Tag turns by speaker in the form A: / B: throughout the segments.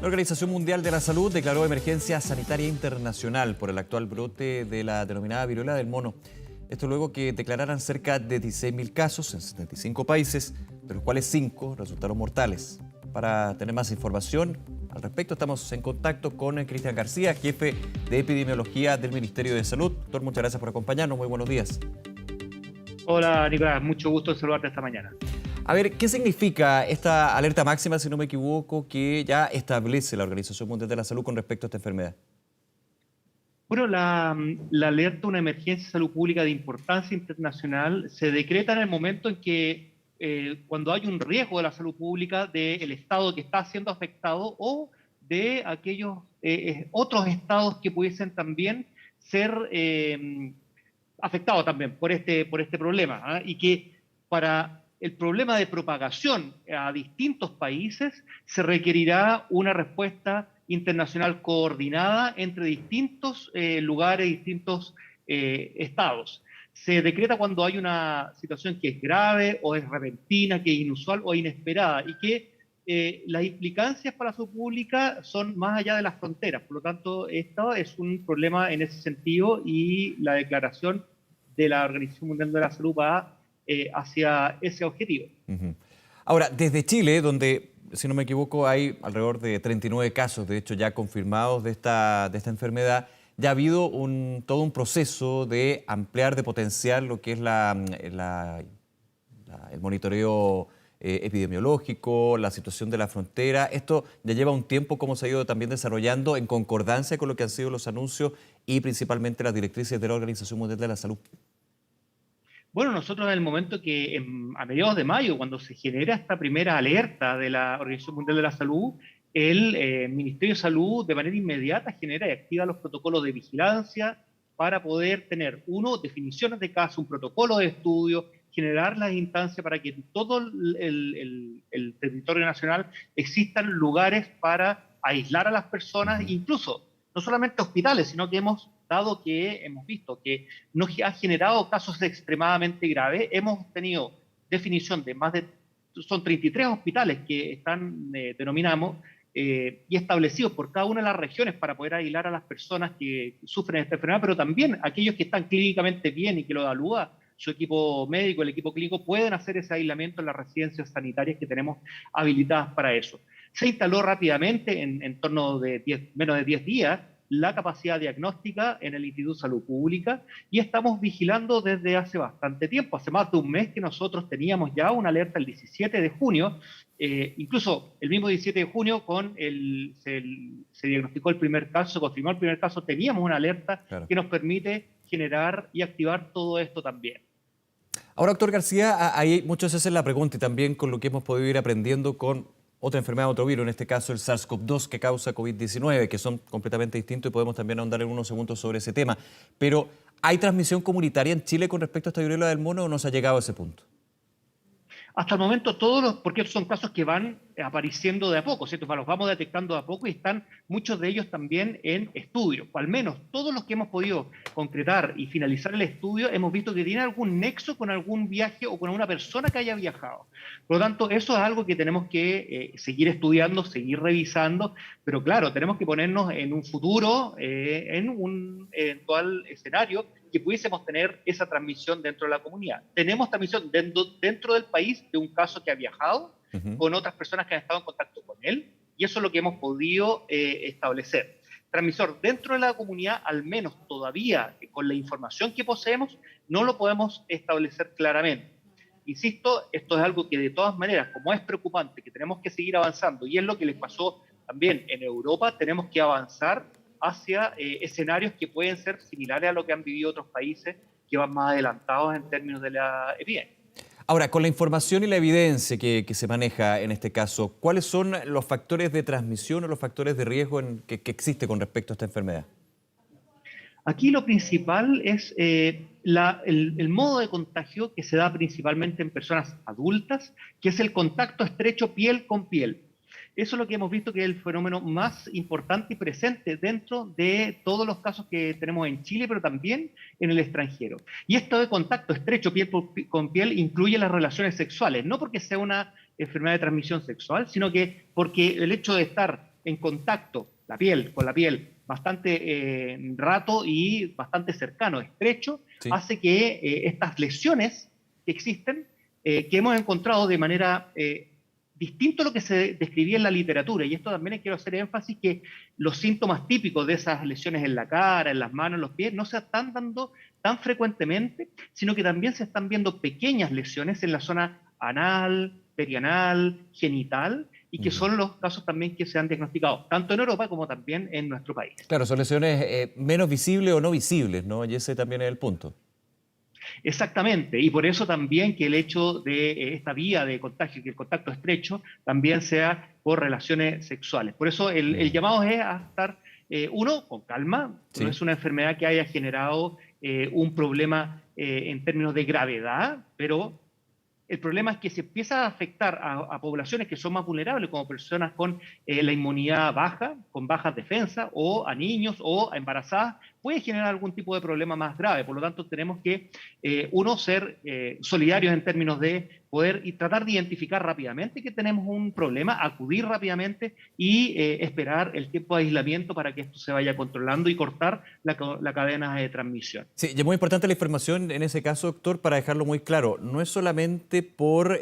A: La Organización Mundial de la Salud declaró emergencia sanitaria internacional por el actual brote de la denominada viruela del mono. Esto luego que declararan cerca de 16.000 casos en 75 países, de los cuales 5 resultaron mortales. Para tener más información al respecto, estamos en contacto con Cristian García, jefe de epidemiología del Ministerio de Salud. Doctor, muchas gracias por acompañarnos. Muy buenos días.
B: Hola Nicolás, mucho gusto en saludarte esta mañana.
A: A ver, ¿qué significa esta alerta máxima, si no me equivoco, que ya establece la Organización Mundial de la Salud con respecto a esta enfermedad?
B: Bueno, la alerta, una emergencia de salud pública de importancia internacional, se decreta en el momento en que cuando hay un riesgo de la salud pública del estado que está siendo afectado o de aquellos otros estados que pudiesen también ser afectados también por este problema, ¿ah? Y que para el problema de propagación a distintos países se requerirá una respuesta internacional coordinada entre distintos lugares, distintos estados. Se decreta cuando hay una situación que es grave o es repentina, que es inusual o inesperada y que las implicancias para la salud pública son más allá de las fronteras. Por lo tanto, esto es un problema en ese sentido y la declaración de la Organización Mundial de la Salud va hacia ese objetivo.
A: Ahora, desde Chile, donde, si no me equivoco, hay alrededor de 39 casos, de hecho, ya confirmados de esta enfermedad, ya ha habido todo un proceso de ampliar, de potenciar lo que es el monitoreo epidemiológico, la situación de la frontera. Esto ya lleva un tiempo, como se ha ido también desarrollando en concordancia con lo que han sido los anuncios y principalmente las directrices de la Organización Mundial de la Salud.
B: Bueno, nosotros en el momento que a mediados de mayo, cuando se genera esta primera alerta de la Organización Mundial de la Salud, el Ministerio de Salud de manera inmediata genera y activa los protocolos de vigilancia para poder tener, uno, definiciones de caso, un protocolo de estudio, generar las instancias para que en todo el territorio nacional existan lugares para aislar a las personas, incluso no solamente hospitales, sino que hemos visto que no ha generado casos extremadamente graves. Hemos tenido definición de son 33 hospitales que denominamos, y establecidos por cada una de las regiones para poder aislar a las personas que sufren esta enfermedad, pero también aquellos que están clínicamente bien y que lo evalúa su equipo médico, el equipo clínico, pueden hacer ese aislamiento en las residencias sanitarias que tenemos habilitadas para eso. Se instaló rápidamente, en torno de menos de 10 días, la capacidad diagnóstica en el Instituto de Salud Pública y estamos vigilando desde hace bastante tiempo, hace más de un mes que nosotros teníamos ya una alerta el 17 de junio, incluso el mismo 17 de junio se diagnosticó el primer caso, se confirmó el primer caso, teníamos una alerta que nos permite generar y activar todo esto también.
A: Ahora, doctor García, ahí muchas veces la pregunta y también con lo que hemos podido ir aprendiendo con otra enfermedad, otro virus, en este caso el SARS-CoV-2 que causa COVID-19, que son completamente distintos y podemos también ahondar en unos segundos sobre ese tema. Pero, ¿hay transmisión comunitaria en Chile con respecto a esta viruela del mono o no se ha llegado a ese punto?
B: Hasta el momento porque son casos que van apareciendo de a poco, ¿cierto? Los vamos detectando de a poco y están muchos de ellos también en estudio, o al menos todos los que hemos podido concretar y finalizar el estudio, hemos visto que tiene algún nexo con algún viaje o con alguna persona que haya viajado. Por lo tanto, eso es algo que tenemos que seguir estudiando, seguir revisando, pero claro, tenemos que ponernos en un futuro, en un eventual escenario que pudiésemos tener esa transmisión dentro de la comunidad. Tenemos transmisión dentro del país de un caso que ha viajado con otras personas que han estado en contacto con él, y eso es lo que hemos podido establecer. Transmisor dentro de la comunidad, al menos todavía con la información que poseemos, no lo podemos establecer claramente. Insisto, esto es algo que de todas maneras, como es preocupante, que tenemos que seguir avanzando, y es lo que les pasó también en Europa, tenemos que avanzar hacia escenarios que pueden ser similares a lo que han vivido otros países que van más adelantados en términos de la epidemia.
A: Ahora, con la información y la evidencia que se maneja en este caso, ¿cuáles son los factores de transmisión o los factores de riesgo que existe con respecto a esta enfermedad?
B: Aquí lo principal es el modo de contagio que se da principalmente en personas adultas, que es el contacto estrecho piel con piel. Eso es lo que hemos visto que es el fenómeno más importante y presente dentro de todos los casos que tenemos en Chile, pero también en el extranjero. Y esto de contacto estrecho piel con piel incluye las relaciones sexuales, no porque sea una enfermedad de transmisión sexual, sino que porque el hecho de estar en contacto, la piel con la piel, bastante rato y bastante cercano, estrecho,
A: Sí.
B: hace que estas lesiones que existen, que hemos encontrado de manera distinto a lo que se describía en la literatura, y esto también quiero hacer énfasis que los síntomas típicos de esas lesiones en la cara, en las manos, en los pies, no se están dando tan frecuentemente, sino que también se están viendo pequeñas lesiones en la zona anal, perianal, genital, y que
A: Ujú.
B: son los casos también que se han diagnosticado, tanto en Europa como también en nuestro país.
A: Claro, son lesiones menos visibles o no visibles, ¿no? Y ese también es el punto.
B: Exactamente, y por eso también que el hecho de esta vía de contagio, que el contacto estrecho, también sea por relaciones sexuales. Por eso el
A: Mm.
B: llamado es a estar, uno, con calma, no
A: Sí.
B: es una enfermedad que haya generado un problema en términos de gravedad, pero el problema es que se empieza a afectar a poblaciones que son más vulnerables, como personas con la inmunidad baja, con bajas defensas, o a niños o a embarazadas, puede generar algún tipo de problema más grave. Por lo tanto, tenemos que, uno, ser solidarios en términos de poder y tratar de identificar rápidamente que tenemos un problema, acudir rápidamente y esperar el tiempo de aislamiento para que esto se vaya controlando y cortar la cadena de transmisión.
A: Sí, y es muy importante la información en ese caso, doctor, para dejarlo muy claro. No es solamente por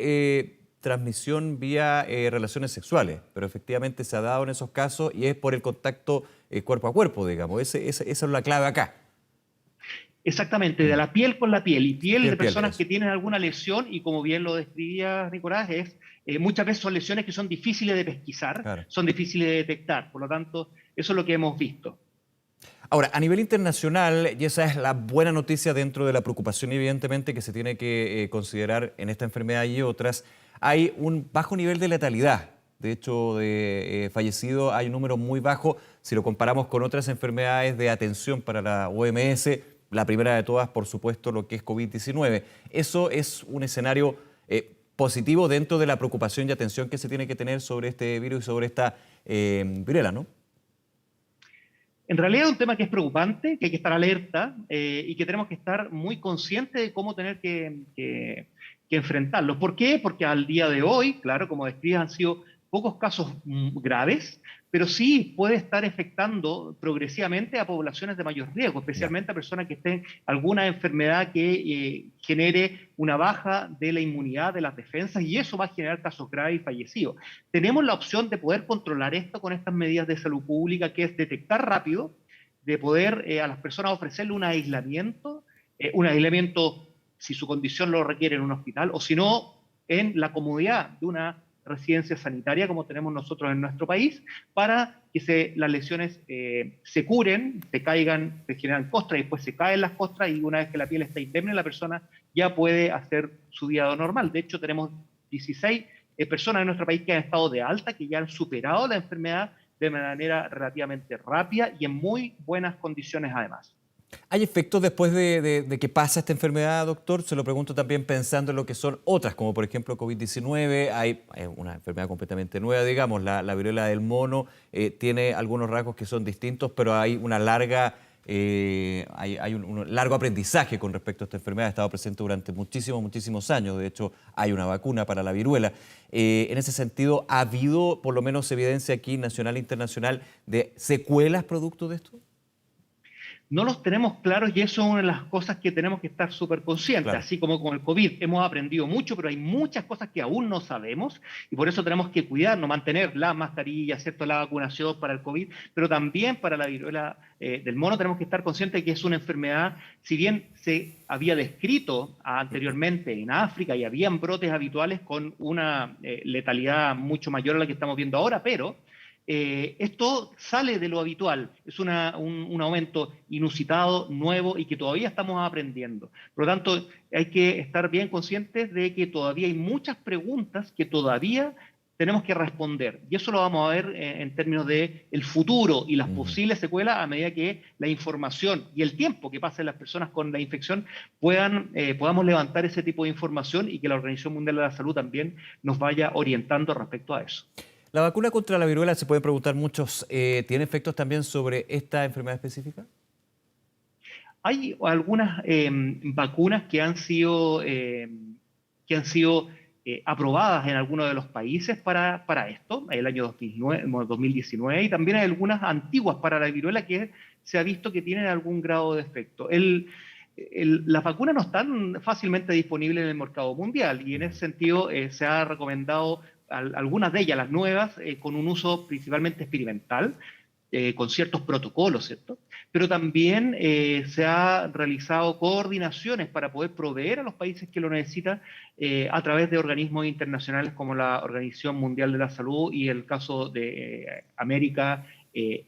A: transmisión vía relaciones sexuales, pero efectivamente se ha dado en esos casos y es por el contacto cuerpo a cuerpo, digamos. Esa es la clave acá.
B: Exactamente, de
A: Mm.
B: la piel con la piel y piel de
A: Piel,
B: personas
A: eso.
B: que tienen alguna lesión y como bien lo describía Nicolás, muchas veces son lesiones que son difíciles de pesquisar,
A: Claro.
B: son difíciles de detectar, por lo tanto, eso es lo que hemos visto.
A: Ahora, a nivel internacional, y esa es la buena noticia dentro de la preocupación, evidentemente, que se tiene que considerar en esta enfermedad y otras, hay un bajo nivel de letalidad. De hecho, de fallecidos hay un número muy bajo si lo comparamos con otras enfermedades de atención para la OMS, la primera de todas, por supuesto, lo que es COVID-19. Eso es un escenario positivo dentro de la preocupación y atención que se tiene que tener sobre este virus y sobre esta viruela, ¿no?
B: En realidad es un tema que es preocupante, que hay que estar alerta y que tenemos que estar muy conscientes de cómo tener que enfrentarlo. ¿Por qué? Porque al día de hoy, claro, como describes, han sido pocos casos graves, pero sí puede estar afectando progresivamente a poblaciones de mayor riesgo,
A: Ya.
B: especialmente a personas que estén alguna enfermedad que genere una baja de la inmunidad, de las defensas, y eso va a generar casos graves y fallecidos. Tenemos la opción de poder controlar esto con estas medidas de salud pública, que es detectar rápido, de poder a las personas ofrecerle un aislamiento si su condición lo requiere en un hospital, o si no, en la comodidad de una residencia sanitaria como tenemos nosotros en nuestro país, para que las lesiones se curen, se caigan, se generan costras y después se caen las costras y una vez que la piel está indemne, la persona ya puede hacer su día normal. De hecho, tenemos 16 personas en nuestro país que han estado de alta, que ya han superado la enfermedad de manera relativamente rápida y en muy buenas condiciones además.
A: ¿Hay efectos después de que pasa esta enfermedad, doctor? Se lo pregunto también pensando en lo que son otras, como por ejemplo COVID-19. Hay una enfermedad completamente nueva, digamos, la viruela del mono. Tiene algunos rasgos que son distintos, pero hay una larga, hay un largo aprendizaje con respecto a esta enfermedad. Ha estado presente durante muchísimos años. De hecho, hay una vacuna para la viruela. En ese sentido, ¿ha habido por lo menos evidencia aquí, nacional e internacional, de secuelas producto de esto?
B: No los tenemos claros y eso es una de las cosas que tenemos que estar súper conscientes.
A: Claro.
B: Así como con el COVID hemos aprendido mucho, pero hay muchas cosas que aún no sabemos y por eso tenemos que cuidarnos, mantener la mascarilla, ¿cierto? La vacunación para el COVID, pero también para la viruela del mono tenemos que estar conscientes de que es una enfermedad, si bien se había descrito anteriormente en África y habían brotes habituales con una letalidad mucho mayor a la que estamos viendo ahora, pero esto sale de lo habitual, es un aumento inusitado, nuevo y que todavía estamos aprendiendo. Por lo tanto, hay que estar bien conscientes de que todavía hay muchas preguntas que todavía tenemos que responder. Y eso lo vamos a ver en términos de el futuro y las
A: Ujú.
B: posibles secuelas a medida que la información y el tiempo que pasen las personas con la infección podamos levantar ese tipo de información y que la Organización Mundial de la Salud también nos vaya orientando respecto a eso.
A: La vacuna contra la viruela, se pueden preguntar muchos, ¿tiene efectos también sobre esta enfermedad específica?
B: Hay algunas vacunas que han sido aprobadas en algunos de los países para esto, el año 2019, y también hay algunas antiguas para la viruela que se ha visto que tienen algún grado de efecto. Las vacunas no están fácilmente disponibles en el mercado mundial y en ese sentido se ha recomendado algunas de ellas, las nuevas, con un uso principalmente experimental, con ciertos protocolos, ¿cierto? Pero también se han realizado coordinaciones para poder proveer a los países que lo necesitan a través de organismos internacionales como la Organización Mundial de la Salud y el caso de América,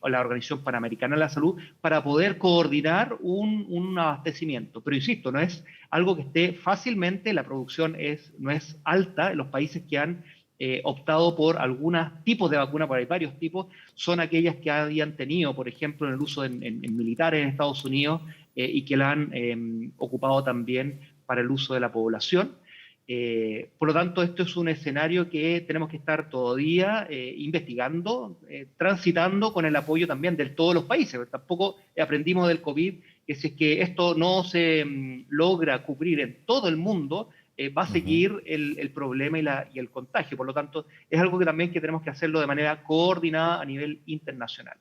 B: o la Organización Panamericana de la Salud, para poder coordinar un abastecimiento. Pero insisto, no es algo que esté fácilmente, la producción no es alta en los países que han optado por algunos tipos de vacuna, porque hay varios tipos, son aquellas que habían tenido, por ejemplo, en el uso en militares en Estados Unidos y que la han ocupado también para el uso de la población. Por lo tanto, esto es un escenario que tenemos que estar todavía investigando, transitando con el apoyo también de todos los países. Tampoco aprendimos del COVID que si es que esto no se logra cubrir en todo el mundo, va a seguir el problema y el contagio. Por lo tanto, es algo que también que tenemos que hacerlo de manera coordinada a nivel internacional.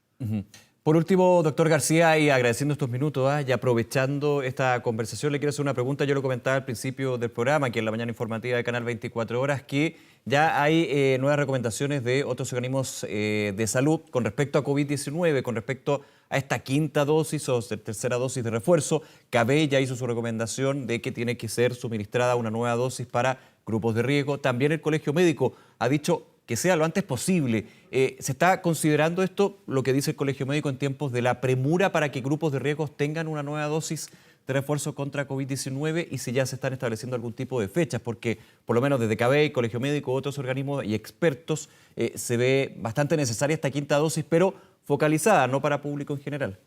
A: Por último, doctor García, y agradeciendo estos minutos y aprovechando esta conversación, le quiero hacer una pregunta. Yo lo comentaba al principio del programa, aquí en la mañana informativa de Canal 24 Horas, que ya hay nuevas recomendaciones de otros organismos de salud con respecto a COVID-19, con respecto a esta quinta dosis o tercera dosis de refuerzo. CABEI ya hizo su recomendación de que tiene que ser suministrada una nueva dosis para grupos de riesgo. También el Colegio Médico ha dicho que sea lo antes posible. ¿Se está considerando esto, lo que dice el Colegio Médico, en tiempos de la premura para que grupos de riesgo tengan una nueva dosis de refuerzo contra COVID-19 y si ya se están estableciendo algún tipo de fechas? Porque por lo menos desde CABEI, Colegio Médico, otros organismos y expertos se ve bastante necesaria esta quinta dosis, pero focalizada, no para público en general.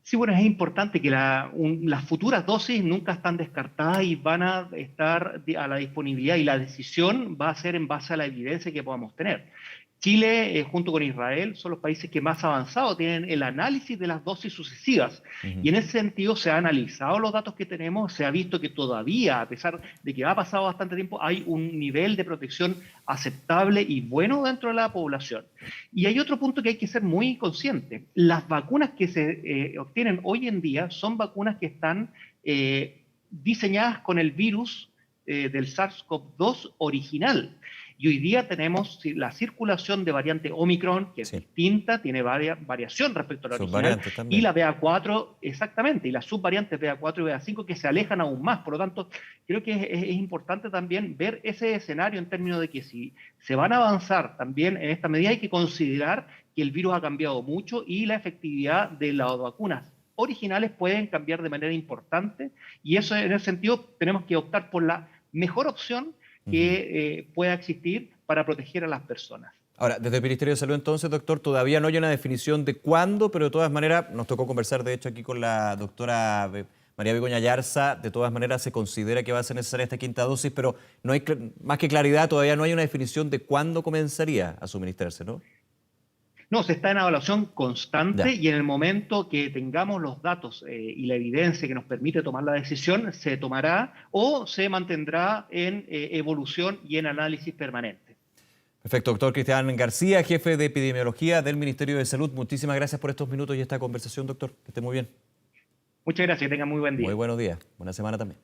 B: Sí, bueno, es importante que las futuras dosis nunca están descartadas y van a estar a la disponibilidad y la decisión va a ser en base a la evidencia que podamos tener. Chile, junto con Israel, son los países que más avanzados tienen el análisis de las dosis sucesivas. Y en ese sentido se han analizado los datos que tenemos, se ha visto que todavía, a pesar de que ha pasado bastante tiempo, hay un nivel de protección aceptable y bueno dentro de la población. Y hay otro punto que hay que ser muy consciente. Las vacunas que se obtienen hoy en día son vacunas que están diseñadas con el virus del SARS-CoV-2 original. Y hoy día tenemos la circulación de variante Omicron, que es distinta, tiene variación respecto a la original, y la BA4, exactamente, y las subvariantes BA4 y BA5 que se alejan aún más. Por lo tanto, creo que es importante también ver ese escenario en términos de que si se van a avanzar también en esta medida, hay que considerar que el virus ha cambiado mucho y la efectividad de las vacunas originales pueden cambiar de manera importante, y eso en ese sentido tenemos que optar por la mejor opción que pueda existir para proteger a las personas.
A: Ahora, desde el Ministerio de Salud entonces, doctor, todavía no hay una definición de cuándo, pero de todas maneras, nos tocó conversar de hecho aquí con la doctora María Begoña Yarza, de todas maneras se considera que va a ser necesaria esta quinta dosis, pero no hay más que claridad, todavía no hay una definición de cuándo comenzaría a suministrarse, ¿no?
B: No, se está en evaluación constante y en el momento que tengamos los datos y la evidencia que nos permite tomar la decisión, se tomará o se mantendrá en evolución y en análisis permanente.
A: Perfecto, doctor Cristian García, jefe de epidemiología del Ministerio de Salud. Muchísimas gracias por estos minutos y esta conversación, doctor. Que esté muy bien.
B: Muchas gracias, que tengan muy buen día.
A: Muy buenos días. Buena semana también.